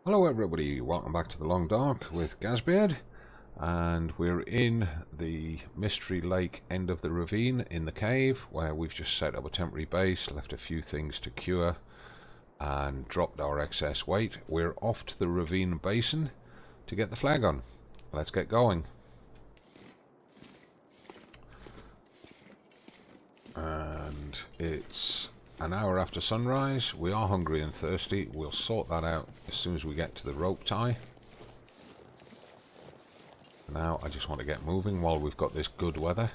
Hello everybody, welcome back to the Long Dark with Gazbeard, and we're in the Mystery Lake end of the ravine in the cave where we've just set up a temporary base, left a few things to cure and dropped our excess weight. We're off to the Ravine Basin to get the flag on. Let's get going. And it's an hour after sunrise. We are hungry and thirsty. We'll sort that out as soon as we get to the rope tie. Now I just want to get moving while we've got this good weather,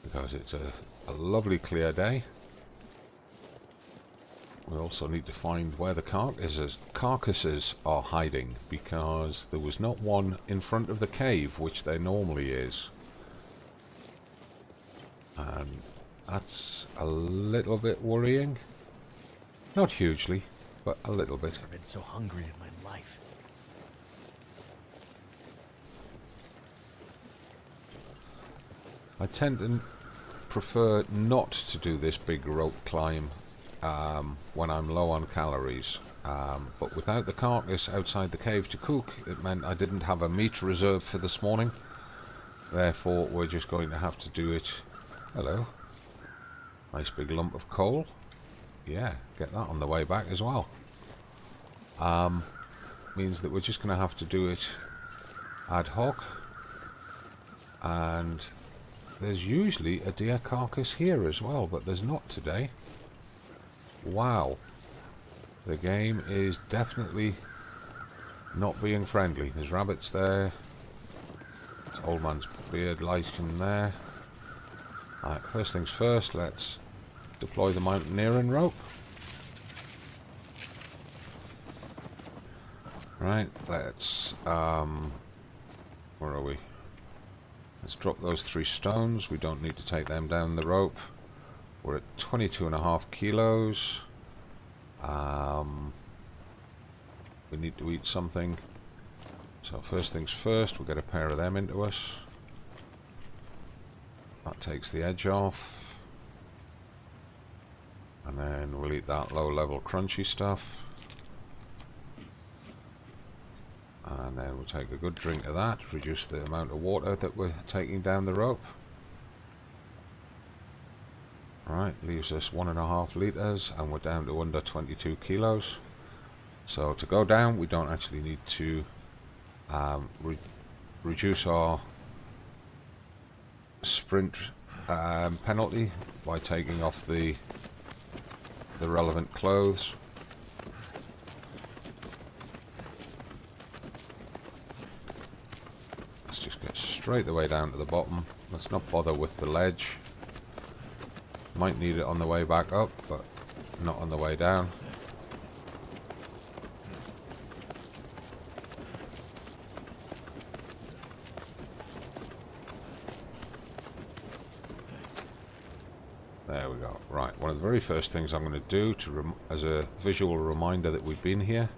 because it's a lovely clear day. We also need to find where the carcasses are hiding, because there was not one in front of the cave, which there normally is. And that's a little bit worrying. Not hugely, but a little bit. I've been so hungry in my life. I tend to prefer not to do this big rope climb when I'm low on calories. But without the carcass outside the cave to cook, it meant I didn't have a meat reserve for this morning. Therefore, we're just going to have to do it. Hello. Nice big lump of coal. Yeah, get that on the way back as well. Means that we're just going to have to do it ad hoc. And there's usually a deer carcass here as well, but there's not today. Wow. The game is definitely not being friendly. There's rabbits there. There's old man's beard lighting there. Alright, first things first, let's deploy the mountaineering rope. Right, let's, where are we? Let's drop those 3 stones. We don't need to take them down the rope. We're at 22.5 kilos. We need to eat something. So first things first, we'll get a pair of them into us. That takes the edge off. And then we'll eat that low-level crunchy stuff. And then we'll take a good drink of that, reduce the amount of water that we're taking down the rope. Right, leaves us 1.5 litres, and we're down to under 22 kilos. So to go down, we don't actually need to reduce our sprint penalty by taking off the relevant clothes. Let's just get straight the way down to the bottom. Let's not bother with the ledge. Might need it on the way back up, but not on the way down. There we go. Right, one of the very first things I'm going to do as a visual reminder that we've been here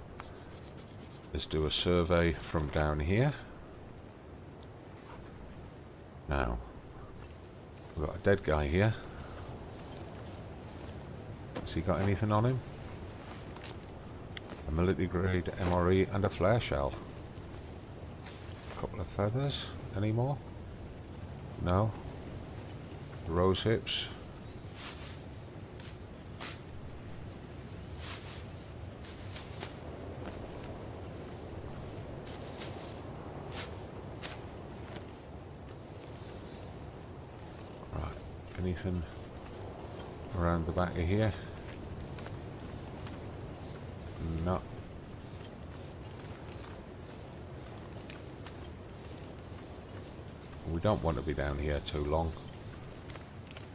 is do a survey from down here. Now, we've got a dead guy here. Has he got anything on him? A military grade MRE and a flare shell. A couple of feathers. Any more? No. Rose hips. Anything around the back of here? No. We don't want to be down here too long.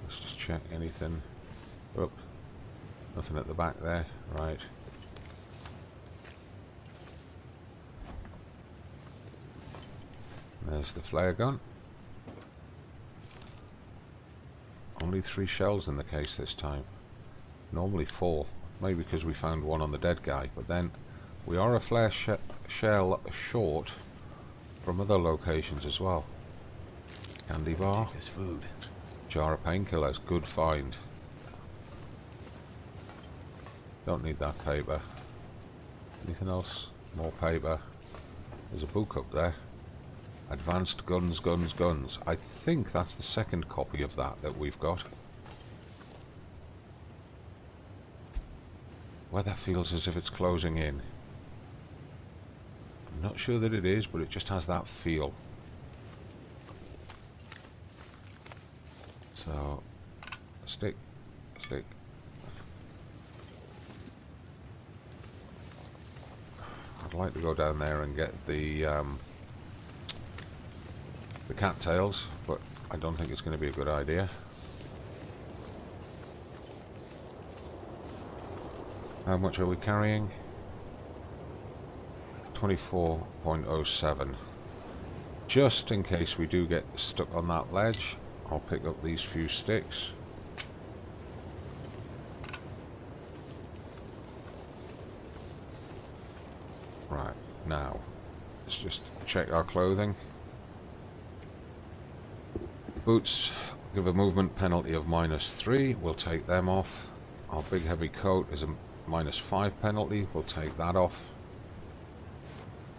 Let's just check anything. Oh, nothing at the back there. Right. There's the flare gun. Only 3 shells in the case this time. Normally 4. Maybe because we found one on the dead guy. But then we are a flare shell short from other locations as well. Candy bar. Take this food. Jar of painkillers. Good find. Don't need that paper. Anything else? More paper. There's a book up there. Advanced Guns, Guns, Guns. I think that's the second copy of that we've got. Weather feels as if it's closing in. I'm not sure that it is, but it just has that feel. So, stick. I'd like to go down there and get the cattails, but I don't think it's going to be a good idea. How much are we carrying? 24.07. Just in case we do get stuck on that ledge, I'll pick up these few sticks. Right, now, let's just check our clothing. Boots give a movement penalty of -3, we'll take them off. Our big heavy coat is a -5 penalty, we'll take that off.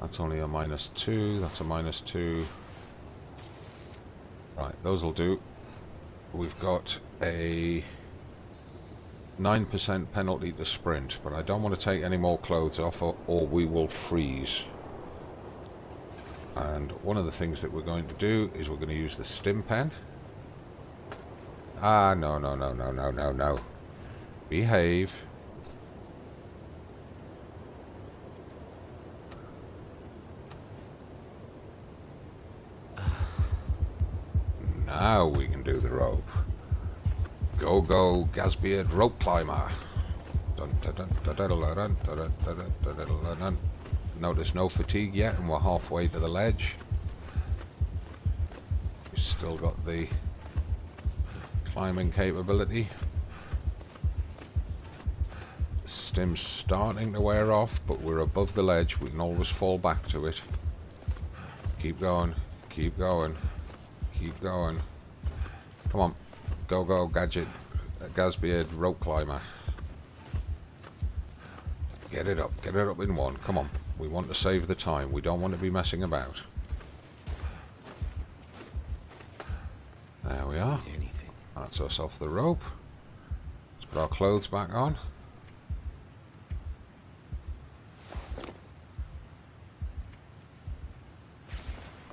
That's only a -2, that's a -2. Right, those will do. We've got a 9% penalty to sprint, but I don't want to take any more clothes off or we will freeze. And one of the things that we're going to do is we're going to use the stim pen. Ah, no. Behave. Now we can do the rope. Go, Gazbeard rope climber. Notice no fatigue yet, and we're halfway to the ledge. We've still got the climbing capability. The stim's starting to wear off, but we're above the ledge. We can always fall back to it. Keep going. Come on. Go, Gazbeard rope climber. Get it up in one. Come on. We want to save the time. We don't want to be messing about. There we are. That's us off the rope. Let's put our clothes back on.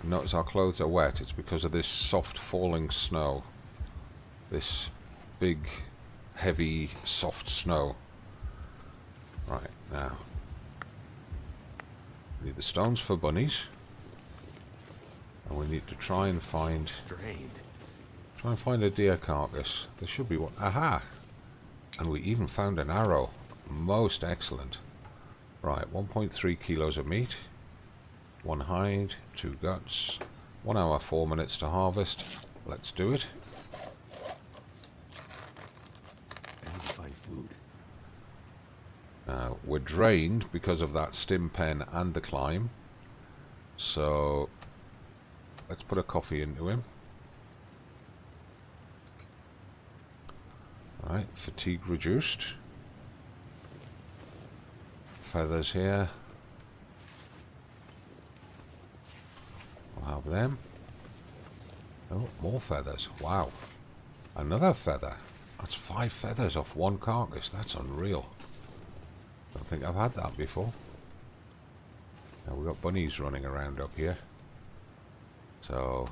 Notice our clothes are wet. It's because of this soft falling snow. This big, heavy, soft snow. Right, now. We need the stones for bunnies. And we need to try and find a deer carcass. There should be one. Aha! And we even found an arrow. Most excellent. Right, 1.3 kilos of meat. 1 hide, 2 guts. 1 hour, 4 minutes to harvest. Let's do it. I need to find food. Now, we're drained because of that stim pen and the climb. So, let's put a coffee into him. Alright, fatigue reduced. Feathers here. We'll have them. Oh, more feathers. Wow. Another feather. That's 5 feathers off 1 carcass. That's unreal. Don't think I've had that before. Now we've got bunnies running around up here. So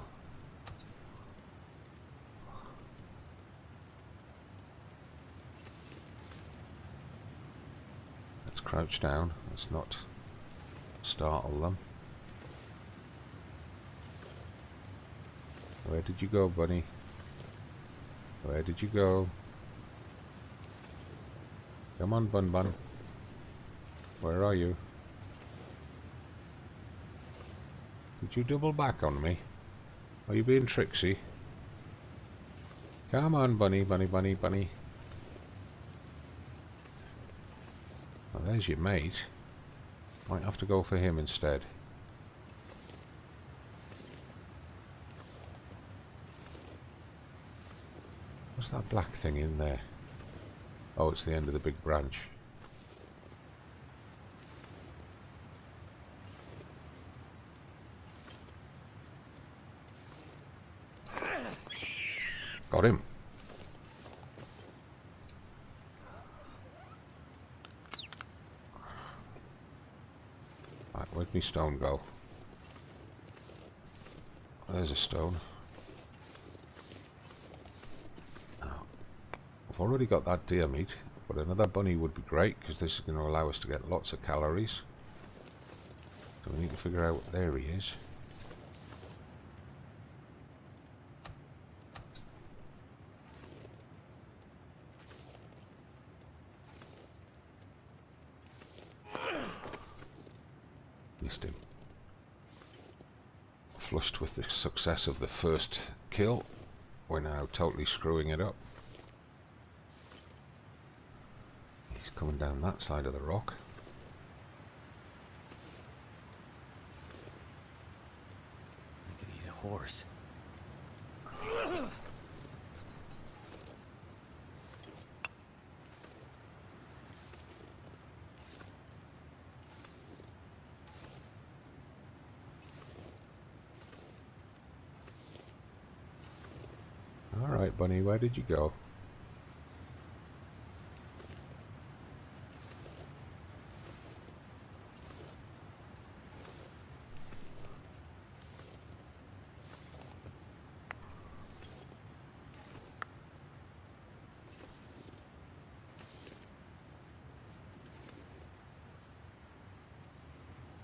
let's crouch down. Let's not startle them. Where did you go, bunny? Where did you go? Come on, Bun. Where are you? Did you double back on me? Are you being tricksy? Come on, bunny. Well, there's your mate. Might have to go for him instead. What's that black thing in there? Oh, it's the end of the big branch. Got him. Right, where'd my stone go? There's a stone. Now, I've already got that deer meat, but another bunny would be great because this is going to allow us to get lots of calories. So we need to figure out, there he is. Missed him. Flushed with the success of the first kill, we're now totally screwing it up. He's coming down that side of the rock. I could eat a horse. Alright, bunny, where did you go?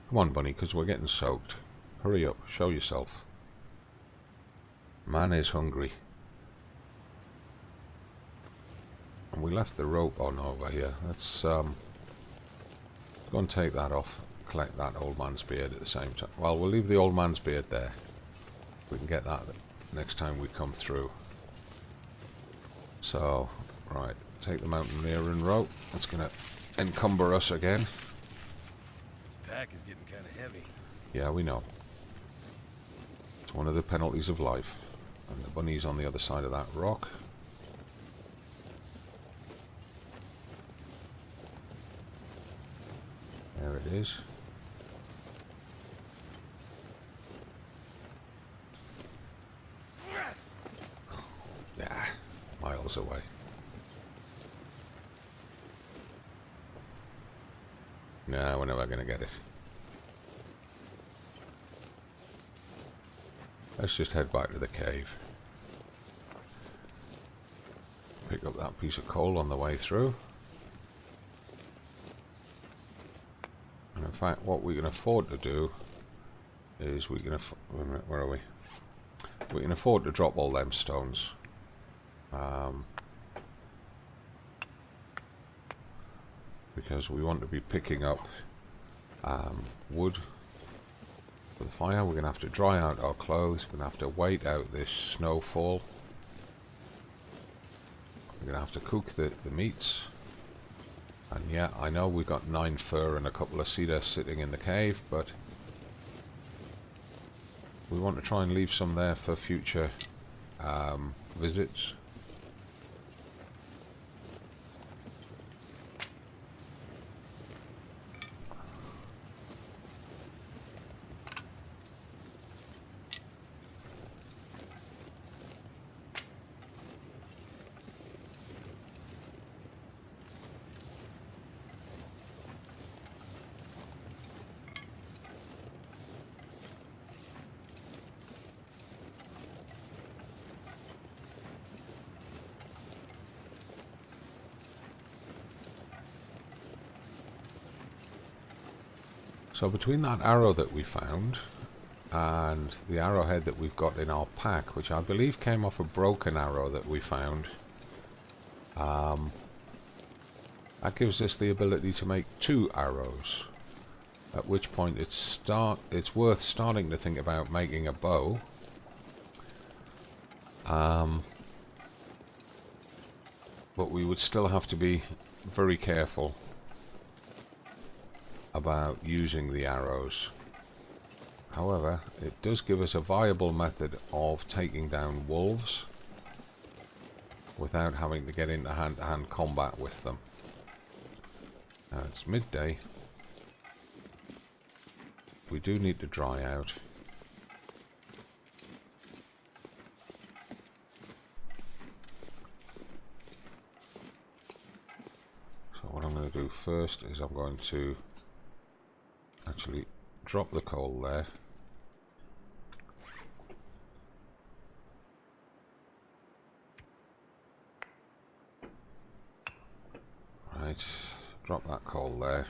Come on, bunny, because we're getting soaked. Hurry up, show yourself. Man is hungry. And we left the rope on over here. Let's go and take that off. Collect that old man's beard at the same time. Well, we'll leave the old man's beard there. We can get that next time we come through. So, right, take the mountaineering rope. That's going to encumber us again. This pack is getting kind of heavy. Yeah, we know. It's one of the penalties of life. And the bunny's on the other side of that rock. There it is. Yeah, miles away. Nah, we're never gonna get it. Let's just head back to the cave. Pick up that piece of coal on the way through. And in fact, what we can afford to do is we can where are we? We can afford to drop all them stones. Because we want to be picking up wood for the fire. We're going to have to dry out our clothes. We're going to have to wait out this snowfall. We're going to have to cook the meats. And yeah, I know we've got 9 fur and a couple of cedar sitting in the cave, but we want to try and leave some there for future visits. So between that arrow that we found and the arrowhead that we've got in our pack, which I believe came off a broken arrow that we found, that gives us the ability to make 2 arrows. At which point it's worth starting to think about making a bow. But we would still have to be very careful about using the arrows. However, it does give us a viable method of taking down wolves without having to get into hand-to-hand combat with them. Now it's midday. We do need to dry out. to do first is I'm going to actually drop the coal there. Right, drop that coal there.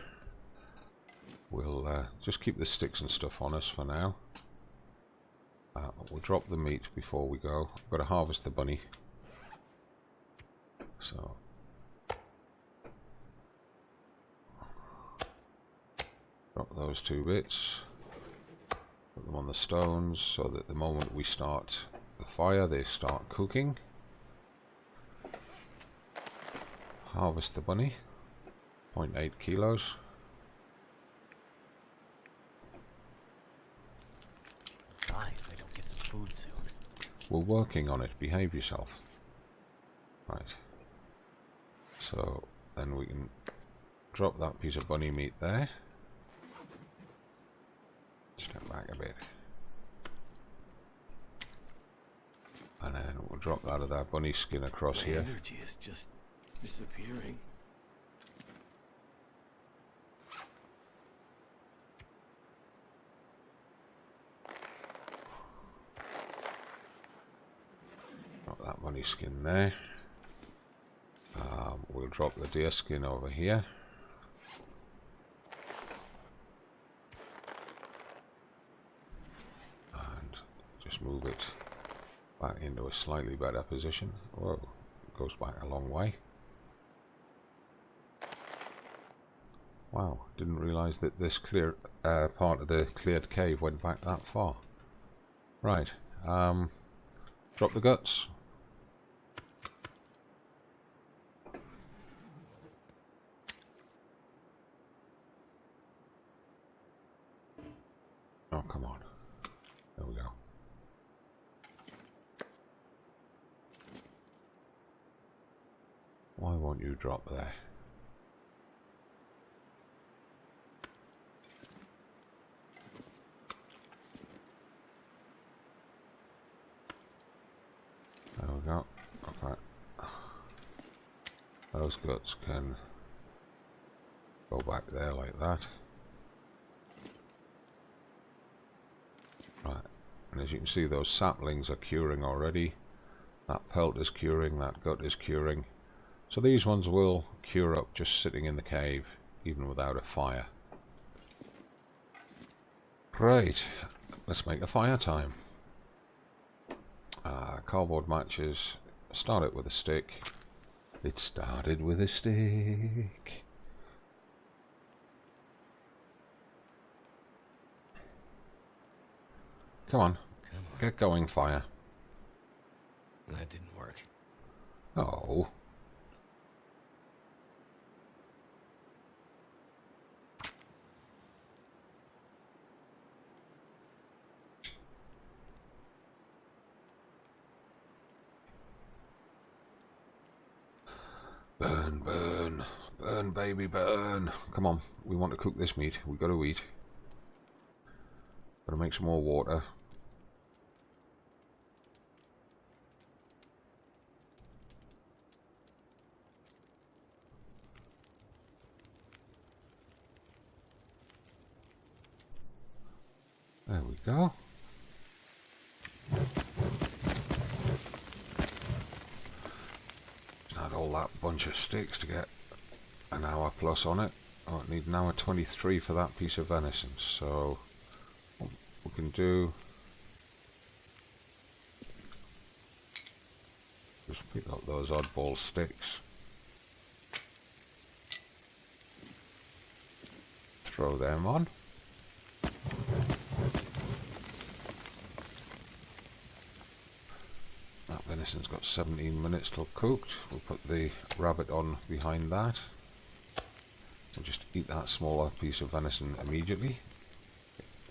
We'll just keep the sticks and stuff on us for now. We'll drop the meat before we go. I've got to harvest the bunny. So drop those 2 bits. Put them on the stones so that the moment we start the fire, they start cooking. Harvest the bunny. 0.8 kilos. If I don't get some food soon. We're working on it. Behave yourself. Right. So then we can drop that piece of bunny meat there. Step back a bit. And then we'll drop that of that bunny skin across My here. energy is just disappearing. Drop that bunny skin there. We'll drop the deer skin over here. And just move it back into a slightly better position. Whoa, it goes back a long way. Wow, didn't realise that this clear part of the cleared cave went back that far. Right, drop the guts. Oh, come on. There we go. Why won't you drop there? There we go. Okay. Those guts can go back there like that. Right, and as you can see, those saplings are curing already. That pelt is curing, that gut is curing. So these ones will cure up just sitting in the cave, even without a fire. Great, let's make a fire time. Cardboard matches, start it with a stick. It started with a stick. Come on, get going, fire. That didn't work. Oh. Burn, burn, burn, baby, burn. Come on, we want to cook this meat. We got to eat. Got to make some more water. There we go. Add all that bunch of sticks to get an hour plus on it. Oh, I need an hour 23 for that piece of venison. So what we can do, just pick up those oddball sticks, throw them on. That venison's got 17 minutes till cooked. We'll put the rabbit on behind that. We'll just eat that smaller piece of venison immediately.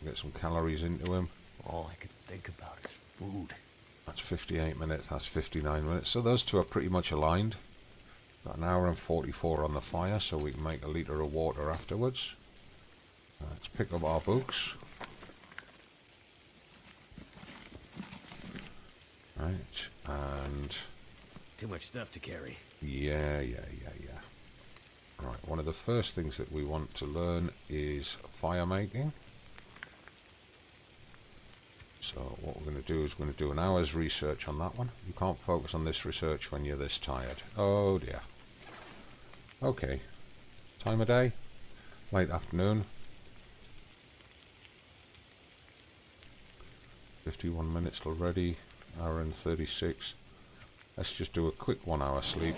Get some calories into him. All I could think about is food. That's 58 minutes, that's 59 minutes. So those two are pretty much aligned. Got an hour and 44 on the fire, so we can make a litre of water afterwards. Let's pick up our books. Right, and... Too much stuff to carry. Yeah. Right, one of the first things that we want to learn is fire making. So what we're going to do is we're going to do an hour's research on that one. You can't focus on this research when you're this tired. Oh dear. Okay. Time of day? Late afternoon. 51 minutes already. Hour and 36. Let's just do a quick 1 hour sleep.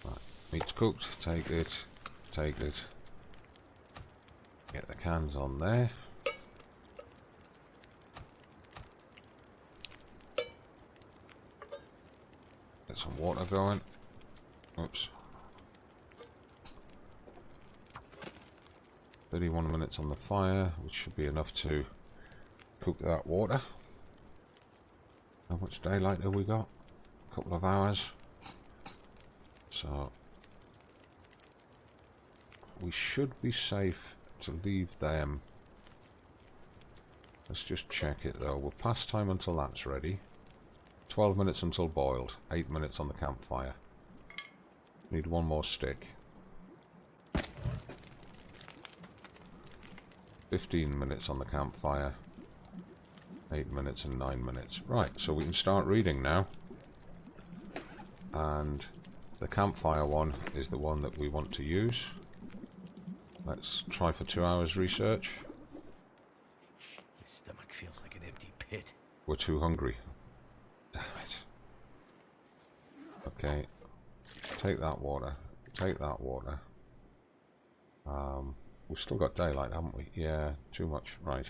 Right. Meat's cooked. Take it. Take it. Get the cans on there. Get some water going. Oops. 31 minutes on the fire, which should be enough to cook that water. How much daylight have we got? A couple of hours. So we should be safe to leave them. Let's just check it though. We're past time until that's ready. 12 minutes until boiled. 8 minutes on the campfire. Need one more stick. 15 minutes on the campfire. 8 minutes and 9 minutes. Right, so we can start reading now. And the campfire one is the one that we want to use. Let's try for 2 hours research. My stomach feels like an empty pit. We're too hungry. Damn it. Okay. Take that water. Take that water. We've still got daylight, haven't we? Yeah, too much. Right.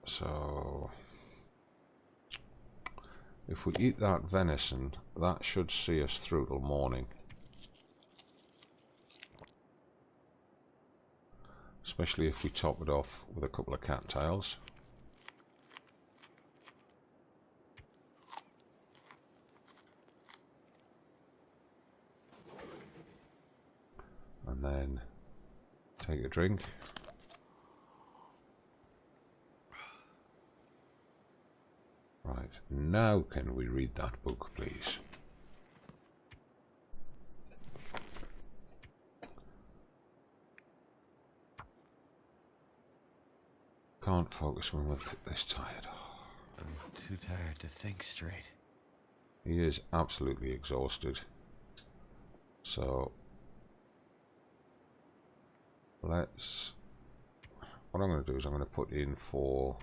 So if we eat that venison, that should see us through till morning. Especially if we top it off with a couple of cattails. And then take a drink. Right, now can we read that book, please? Can't focus when we're this tired. I'm too tired to think straight. He is absolutely exhausted. So let's, what I'm going to do is I'm going to put in for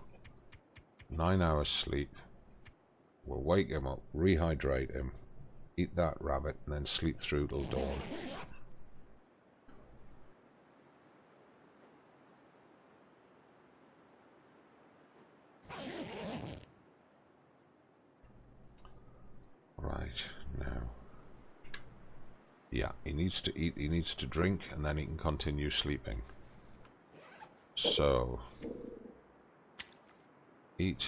9 hours sleep. We'll wake him up, rehydrate him, eat that rabbit, and then sleep through till dawn. Right, now. Yeah, he needs to eat, he needs to drink, and then he can continue sleeping. So, eat,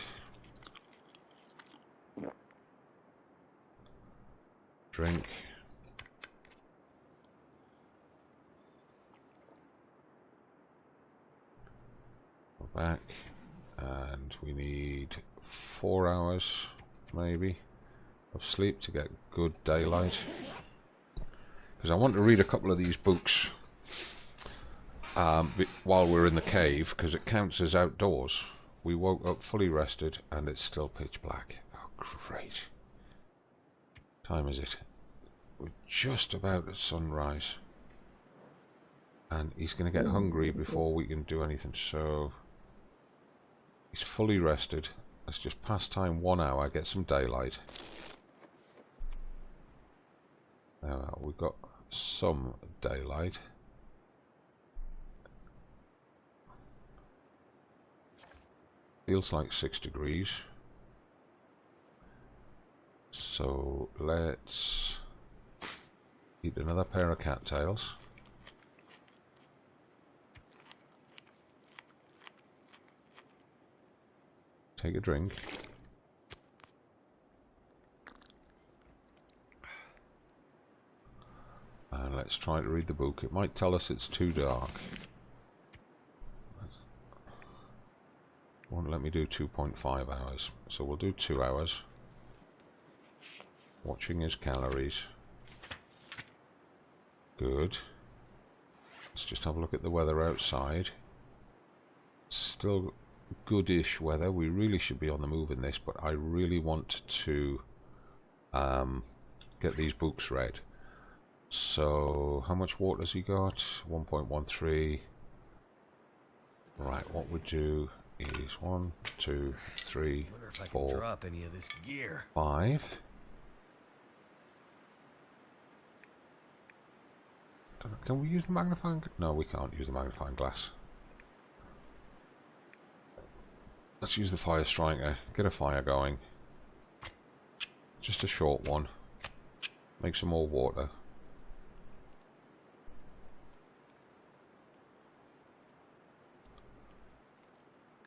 drink, go back, and we need 4 hours, maybe, of sleep to get good daylight. Because I want to read a couple of these books while we're in the cave, because it counts as outdoors. We woke up fully rested and it's still pitch black. Oh great. Time is it? We're just about at sunrise. And he's going to get hungry before we can do anything, so he's fully rested. Let's just pass time 1 hour, get some daylight. Now we've got some daylight. Feels like 6 degrees. So let's eat another pair of cattails. Take a drink. And let's try to read the book. It might tell us it's too dark. Won't let me do 2.5 hours, so we'll do 2 hours. Watching his calories. Good. Let's just have a look at the weather outside. Still goodish weather. We really should be on the move in this, but I really want to get these books read. So, how much water has he got? 1.13. Right, what we do is 1, 2, 3, 4, drop any of this gear. 5. Can we use the magnifying? No, we can't use the magnifying glass. Let's use the fire striker. Get a fire going. Just a short one. Make some more water.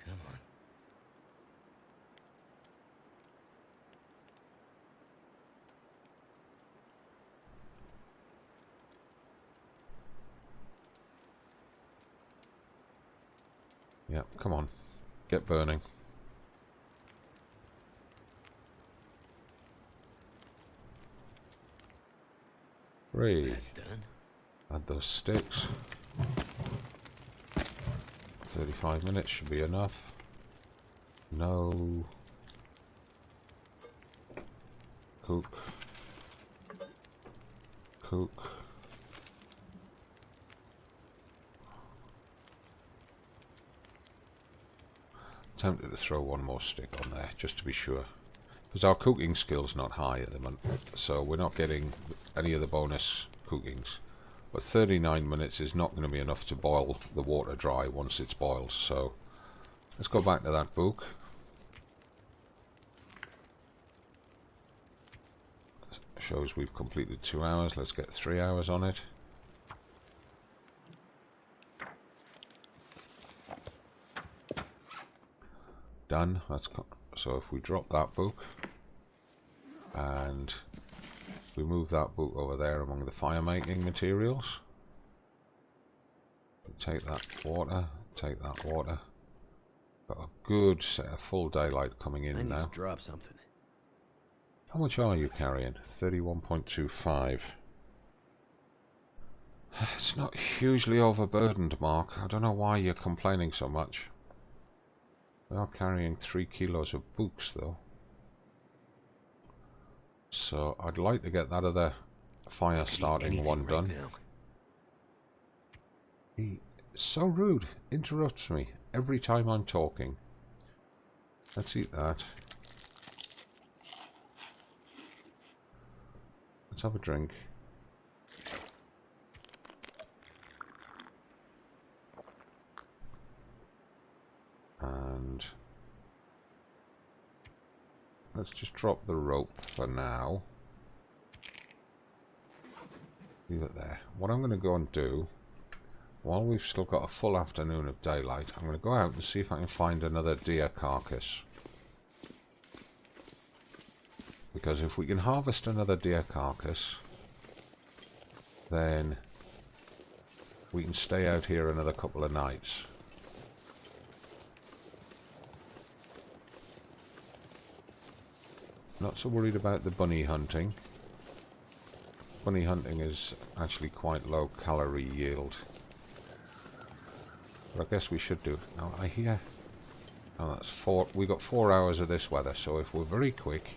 Come on. Yeah, come on. Get burning. Three. That's done. Add those sticks. 35 minutes should be enough. No. Cook. Cook. Tempted to throw one more stick on there just to be sure, because our cooking skill's not high at the moment, so we're not getting any of the bonus cookings. But 39 minutes is not going to be enough to boil the water dry once it's boiled, so let's go back to that book. Shows we've completed 2 hours. Let's get 3 hours on it. Done. So if we drop that book and we move that book over there among the fire making materials, take that water, take that water. Got a good set of full daylight coming in now. I need to drop something. How much are you carrying? 31.25. It's not hugely overburdened, Mark. I don't know why you're complaining so much. We are carrying 3 kilos of books though. So I'd like to get that other fire starting one done. He's so rude. Interrupts me every time I'm talking. Let's eat that. Let's have a drink. And let's just drop the rope for now. Leave it there. What I'm going to go and do, while we've still got a full afternoon of daylight, I'm going to go out and see if I can find another deer carcass. Because if we can harvest another deer carcass, then we can stay out here another couple of nights. Not so worried about the bunny hunting. Bunny hunting is actually quite low calorie yield. But I guess we should do. Now I hear... Oh, that's 4... We got 4 hours of this weather, so if we're very quick...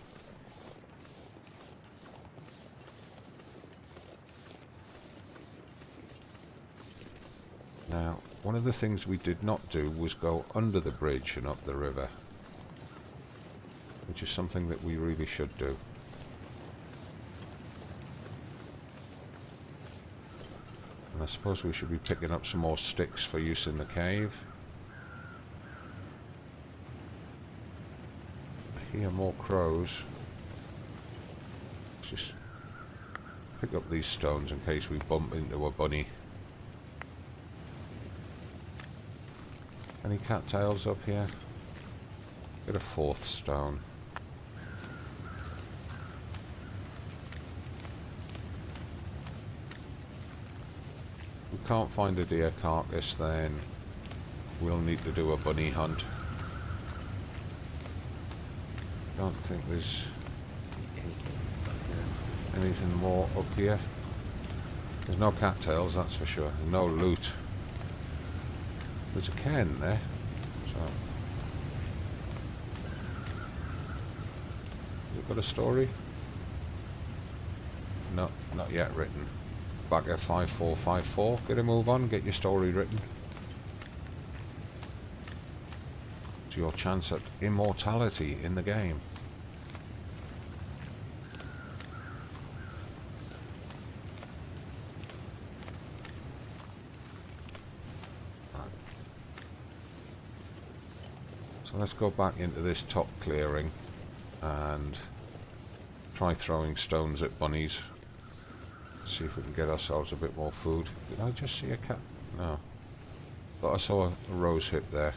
Now, one of the things we did not do was go under the bridge and up the river, which is something that we really should do. And I suppose we should be picking up some more sticks for use in the cave. I hear more crows. Let's just pick up these stones in case we bump into a bunny. Any cattails up here? Get a 4th stone. If we can't find a deer carcass, then we'll need to do a bunny hunt. don't think there's Anything up now. anything more up here. There's no cattails, that's for sure. There's no loot. There's a cairn there, so... Has it got a story? No, not yet written. Back at 5454, get a move on, get your story written. It's your chance at immortality in the game. So let's go back into this top clearing and try throwing stones at bunnies. See if we can get ourselves a bit more food. Did I just see a cat? No. But I saw a rose hip there.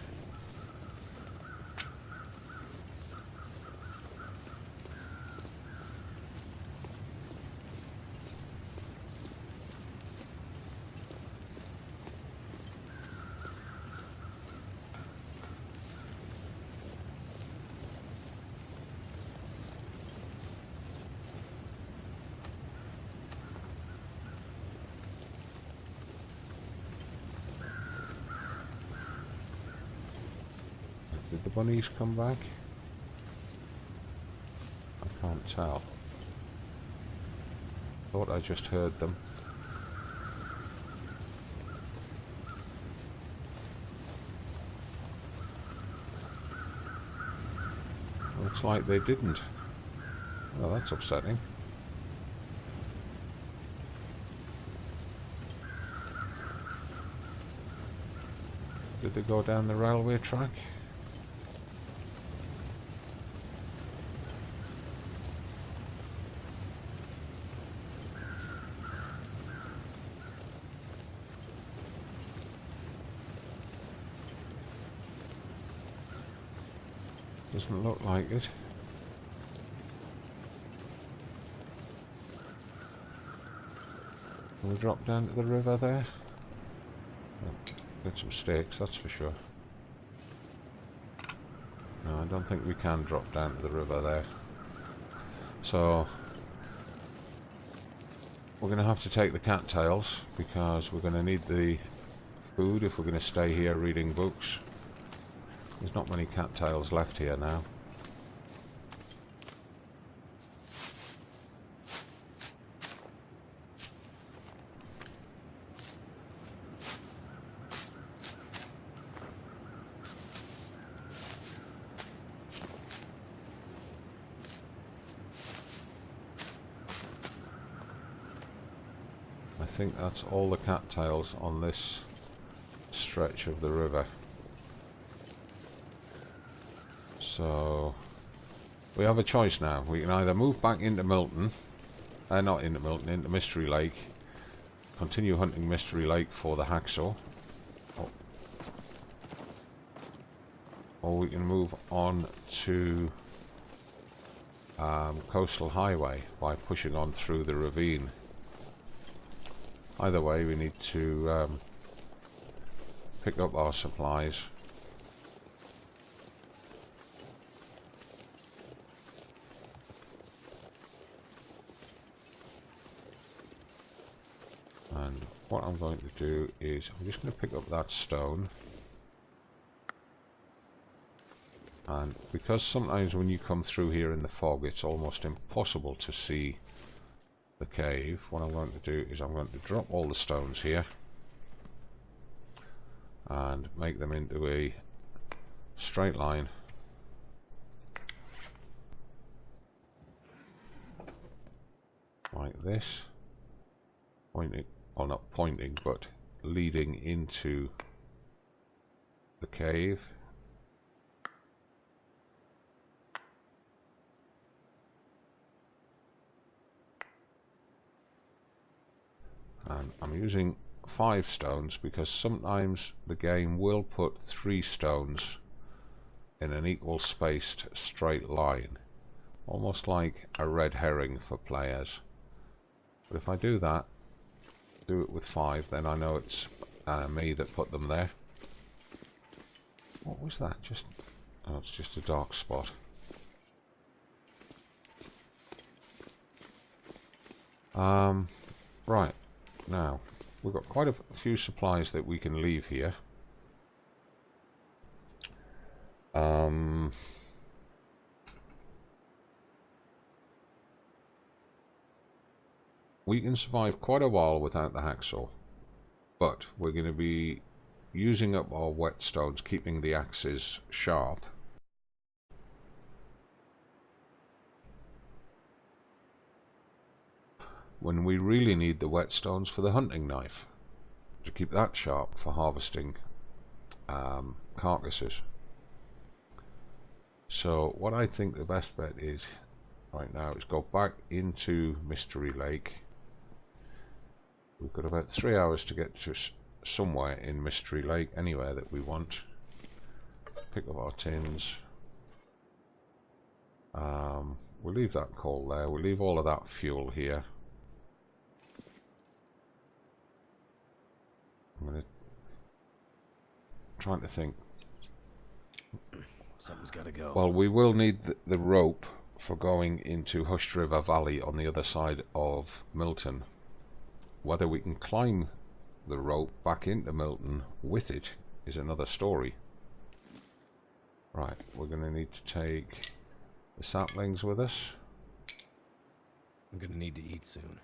Did the bunnies come back? I can't tell. Thought I just heard them. Looks like they didn't. Well, that's upsetting. Did they go down the railway track? Doesn't look like it. Can we drop down to the river there? Oh, get some steaks, that's for sure. No, I don't think we can drop down to the river there. So we're going to have to take the cattails because we're going to need the food if we're going to stay here reading books. There's not many cattails left here now. I think that's all the cattails on this stretch of the river. So we have a choice now. We can either move back into Milton, not into Milton, into Mystery Lake, continue hunting Mystery Lake for the hacksaw, or we can move on to Coastal Highway by pushing on through the ravine. Either way, we need to pick up our supplies. And what I'm going to do is I'm just going to pick up that stone, and because sometimes when you come through here in the fog it's almost impossible to see the cave, what I'm going to do is I'm going to drop all the stones here and make them into a straight line. Like this, pointing, well, not pointing, but leading into the cave. And I'm using 5 stones because sometimes the game will put 3 stones in an equal spaced straight line, almost like a red herring for players. But if I do that, do it with 5, then I know it's me that put them there. What was that? Oh, it's just a dark spot. Right, now, we've got quite a few supplies that we can leave here. We can survive quite a while without the hacksaw, but we're going to be using up our whetstones, keeping the axes sharp. When we really need the whetstones for the hunting knife, to keep that sharp for harvesting carcasses. So what I think the best bet is right now is go back into Mystery Lake. We've got about 3 hours to get to somewhere in Mystery Lake, anywhere that we want. Pick up our tins. We'll leave that coal there. We'll leave all of that fuel here. I'm trying to think. Something's got to go. Well, we will need the rope for going into Hushed River Valley on the other side of Milton. Whether we can climb the rope back into Milton with it is another story. Right, we're going to need to take the saplings with us. I'm going to need to eat soon.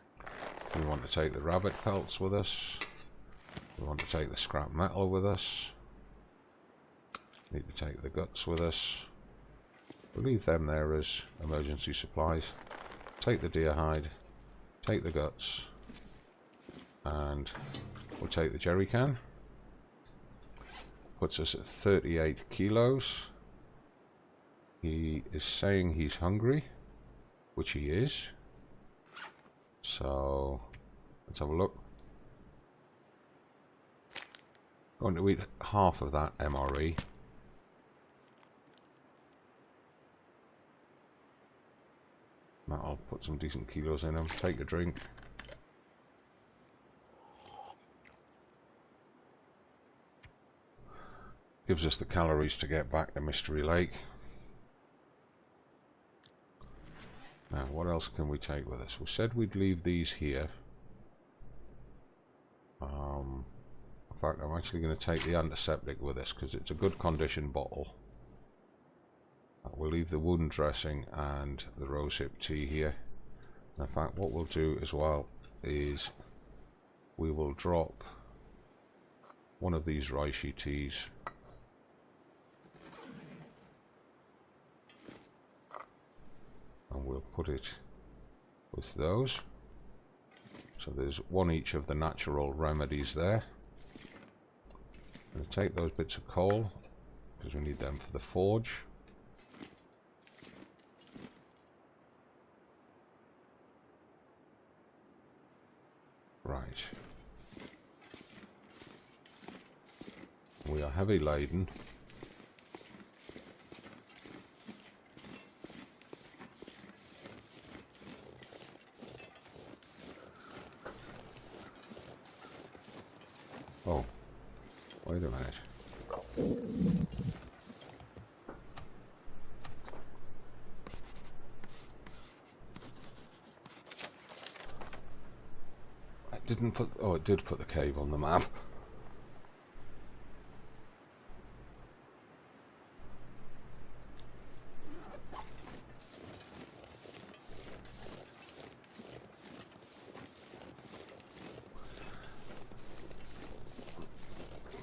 We want to take the rabbit pelts with us. We want to take the scrap metal with us. Need to take the guts with us. We'll leave them there as emergency supplies. Take the deer hide. Take the guts. And we'll take the jerry can. Puts us at 38 kilos. He is saying he's hungry, which he is. So let's have a look. Going to eat half of that MRE. That'll put some decent kilos in him. Take a drink. Gives us the calories to get back to Mystery Lake. Now, what else can we take with us? We said we'd leave these here. In fact, I'm actually going to take the antiseptic with us because it's a good condition bottle. We'll leave the wound dressing and the rosehip tea here. In fact, what we'll do as well is we will drop one of these reishi teas and we'll put it with those. So there's one each of the natural remedies there. I'm going to take those bits of coal because we need them for the forge. Right. We are heavy laden. Oh, wait a minute. I didn't put, oh, it did put the cave on the map.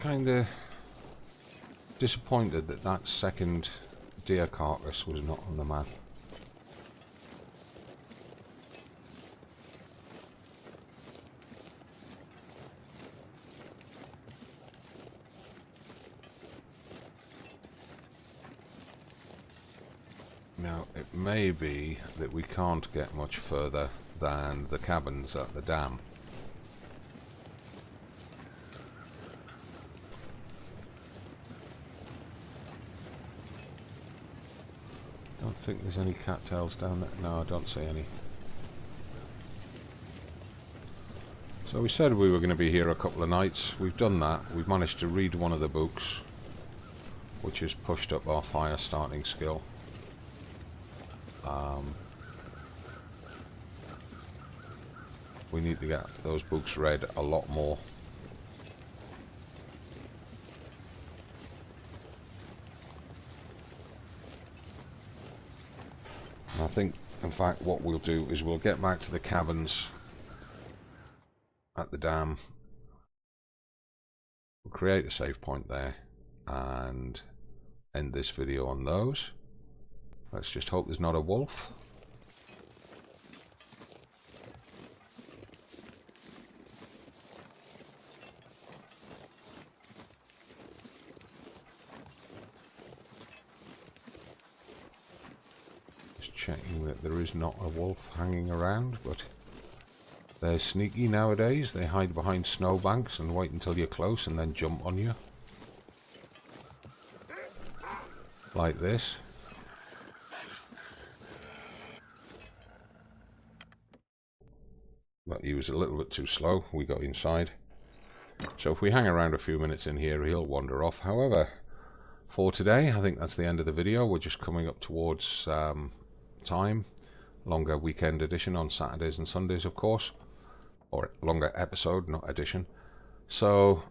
Kinda disappointed that that second deer carcass was not on the map. Now, it may be that we can't get much further than the cabins at the dam. I don't think there's any cattails down there. No, I don't see any. So we said we were going to be here a couple of nights. We've done that. We've managed to read one of the books, which has pushed up our fire starting skill. We need to get those books read a lot more. And I think, in fact, what we'll do is we'll get back to the cabins at the dam. We'll create a save point there and end this video on those. Let's just hope there's not a wolf. Just checking that there is not a wolf hanging around, but they're sneaky nowadays. They hide behind snowbanks and wait until you're close and then jump on you. Like this. But he was a little bit too slow. We got inside. So if we hang around a few minutes in here, he'll wander off. However, for today, I think that's the end of the video. We're just coming up towards time. Longer weekend edition on Saturdays and Sundays, of course. Or longer episode, not edition. So,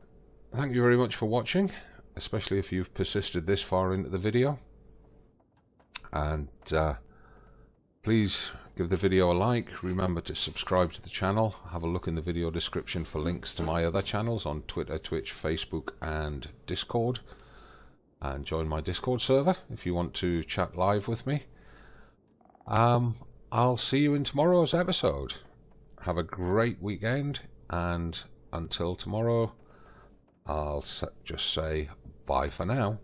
thank you very much for watching. Especially if you've persisted this far into the video. And please give the video a like. Remember to subscribe to the channel. Have a look in the video description for links to my other channels on Twitter, Twitch, Facebook and Discord. And join my Discord server if you want to chat live with me. I'll see you in tomorrow's episode. Have a great weekend, and until tomorrow, I'll just say bye for now.